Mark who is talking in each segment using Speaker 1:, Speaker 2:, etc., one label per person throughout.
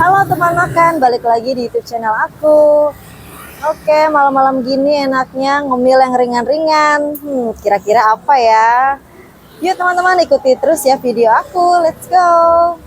Speaker 1: Halo teman makan, balik lagi di YouTube channel aku. Oke, malam-malam gini enaknya ngemil yang ringan-ringan. Kira-kira apa ya? Yuk teman-teman ikuti terus ya video aku. Let's go.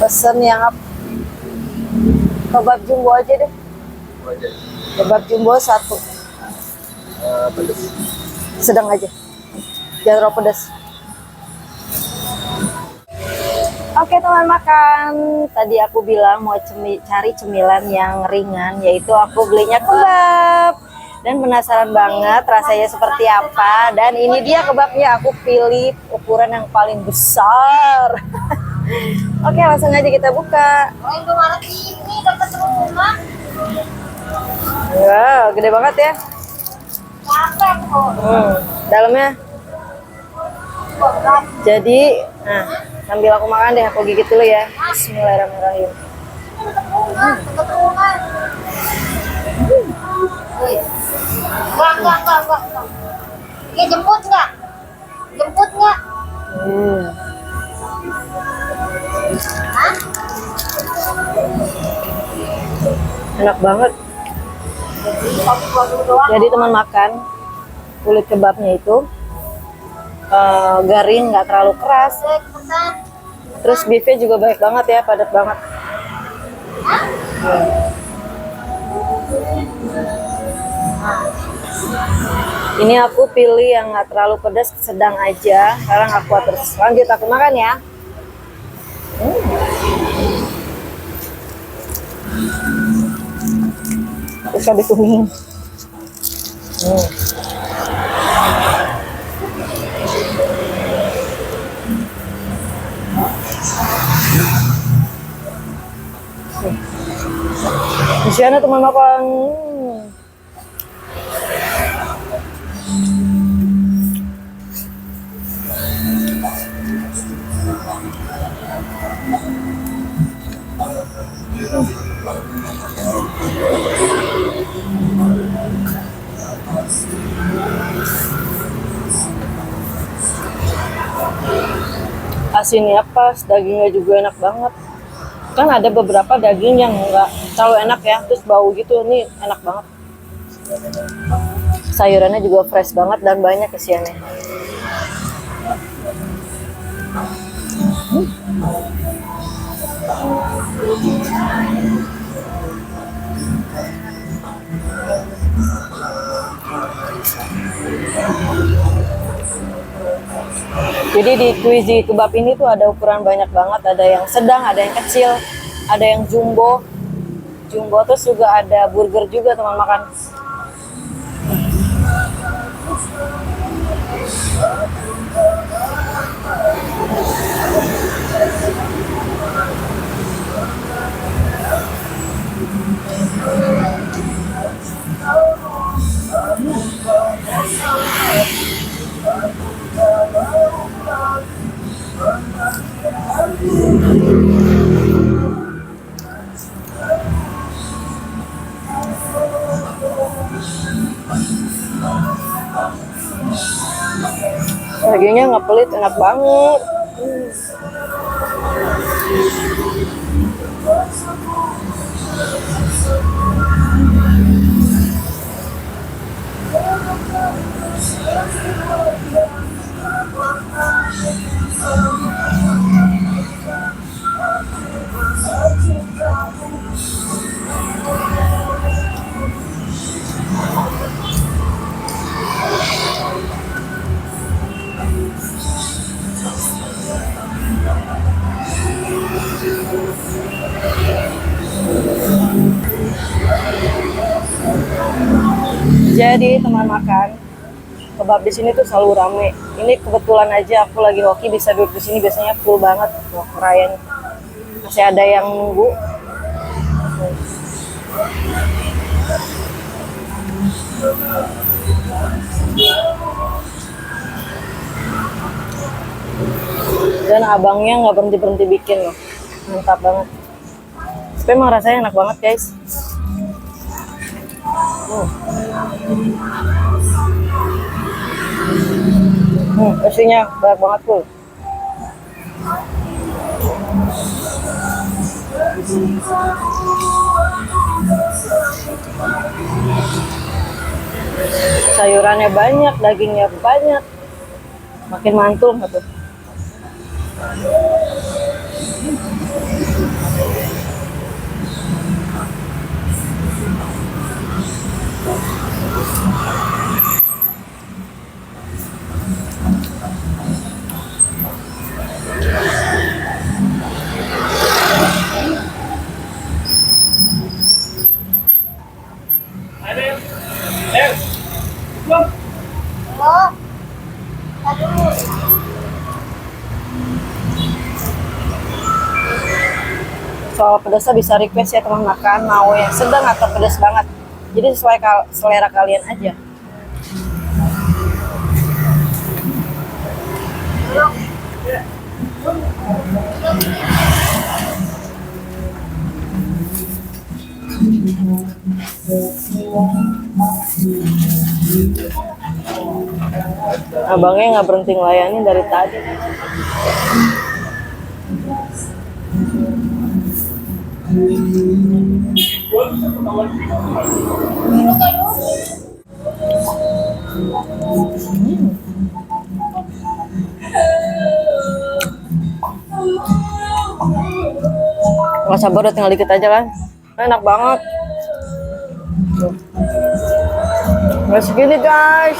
Speaker 1: Pesen yang kebab jumbo aja deh. Kebab jumbo satu.
Speaker 2: Pedas.
Speaker 1: Sedang aja. Jangan terlalu pedas. Oke teman makan. Tadi aku bilang mau cari cemilan yang ringan, yaitu aku belinya kebab. Dan penasaran banget rasanya seperti apa. Dan ini dia kebabnya. Aku pilih ukuran yang paling besar. Oke, langsung aja kita buka.
Speaker 3: Oh, Indomaret ini dekat rumah.
Speaker 1: Wow, gede banget ya.
Speaker 3: Capek kok.
Speaker 1: Dalamnya. Jadi, nah, sambil aku makan deh, aku gigit dulu ya. Bismillahirrahmanirrahim.
Speaker 3: Dekat rumah. Enggak. Ya jemput nggak? Jemput nggak? Hah?
Speaker 1: Enak banget. Jadi teman makan, kulit kebabnya itu garing, nggak terlalu keras. Terus beefnya juga baik banget ya, padat banget. Ini aku pilih yang nggak terlalu pedas, sedang aja, karena nggak kuat terus. Lanjut aku makan ya. Terus habis kuning. Di sana teman makan. Asinnya pas, dagingnya juga enak banget. Kan ada beberapa daging yang nggak terlalu enak ya, terus bau gitu. Ini enak banget. Sayurannya juga fresh banget dan banyak isiannya. Jadi di Quizy kebab ini tuh ada ukuran banyak banget, ada yang sedang, ada yang kecil, ada yang jumbo, terus juga ada burger juga teman makan. Dagingnya nggak pelit, enak banget. Jadi teman makan, kebab di sini tuh selalu rame. Ini kebetulan aja aku lagi hoki bisa duduk di sini, biasanya full banget loh rayanya. Masih ada yang nunggu. Dan abangnya nggak berhenti bikin loh, mantap banget. Tapi emang rasanya enak banget guys. Isinya banyak banget tuh. Sayurannya banyak, dagingnya banyak. Makin mantul nggak tuh?
Speaker 3: Oh. Aduh.
Speaker 1: Soal pedasnya bisa request ya teman makan, mau yang sedang atau pedas banget. Jadi sesuai selera kalian aja. Abangnya nggak berhenti ngelayanin dari tadi. Nggak sabar udah tinggal dikit aja kan. Enak banget. Nggak segini guys.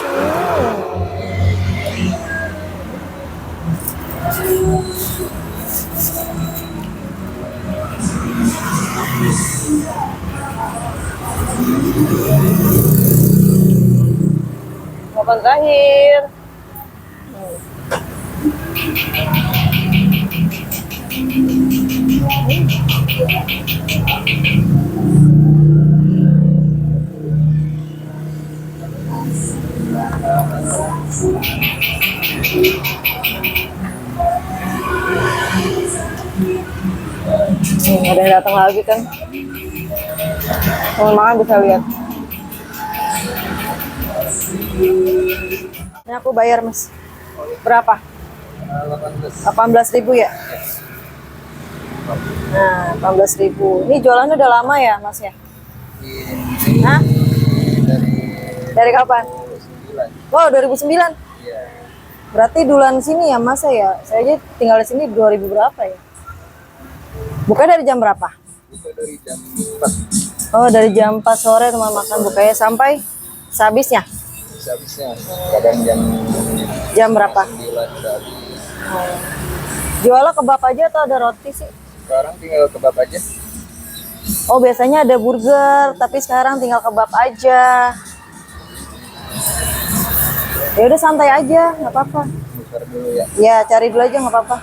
Speaker 1: Makan terakhir. Ada yang datang lagi kan. Teman-teman bisa lihat. Ini aku bayar mas. Berapa? 18.000 ya? Nah, 18.000. Ini jualannya udah lama ya mas ya? Hah? Dari kapan? 2009. Wow, 2009? Iya. Berarti duluan sini ya mas ya? Saya aja tinggal di sini 2000 berapa ya? Buka dari jam berapa?
Speaker 2: Buka dari jam 4.
Speaker 1: Oh, dari jam 4 sore teman makan bukanya sampai sehabisnya?
Speaker 2: Sehabisnya kadang
Speaker 1: jam berapa?
Speaker 2: 9 tadi.
Speaker 1: Jualnya kebab aja atau ada roti sih?
Speaker 2: Sekarang tinggal kebab aja.
Speaker 1: Oh, biasanya ada burger, tapi sekarang tinggal kebab aja. Ya udah santai aja, nggak apa-apa.
Speaker 2: Buka dulu ya.
Speaker 1: Ya, cari dulu aja nggak apa-apa.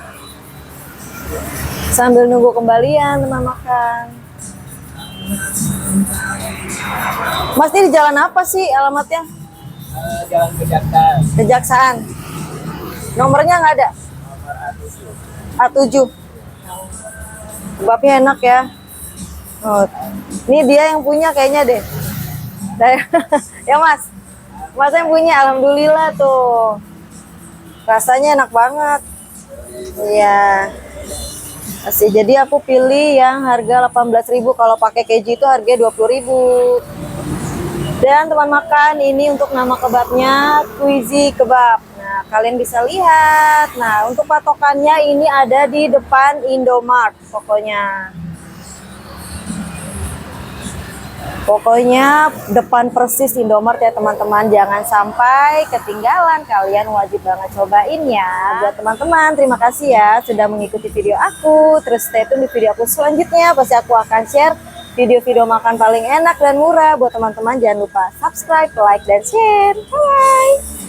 Speaker 1: Sambil nunggu kembalian teman makan. Mas, ini di jalan apa sih alamatnya?
Speaker 2: Jalan Kejaksaan.
Speaker 1: Kejaksaan. Nomornya nggak ada?
Speaker 2: Nomor A7.
Speaker 1: A7. Kebabnya enak ya. Oh, ini dia yang punya kayaknya deh. Ya mas, mas yang punya, alhamdulillah tuh. Rasanya enak banget. Iya. Asli, jadi aku pilih yang harga 18.000. Kalau pakai keju itu harganya 20.000. Dan teman makan, ini untuk nama kebabnya Quizy Kebab. Nah, kalian bisa lihat. Nah, untuk patokannya ini ada di depan Indomart pokoknya. Pokoknya depan persis Indomart ya teman-teman, jangan sampai ketinggalan, kalian wajib banget cobain ya. Buat teman-teman, terima kasih ya sudah mengikuti video aku. Terus stay tune di video aku selanjutnya, pasti aku akan share video-video makan paling enak dan murah. Buat teman-teman jangan lupa subscribe, like, dan share. Bye!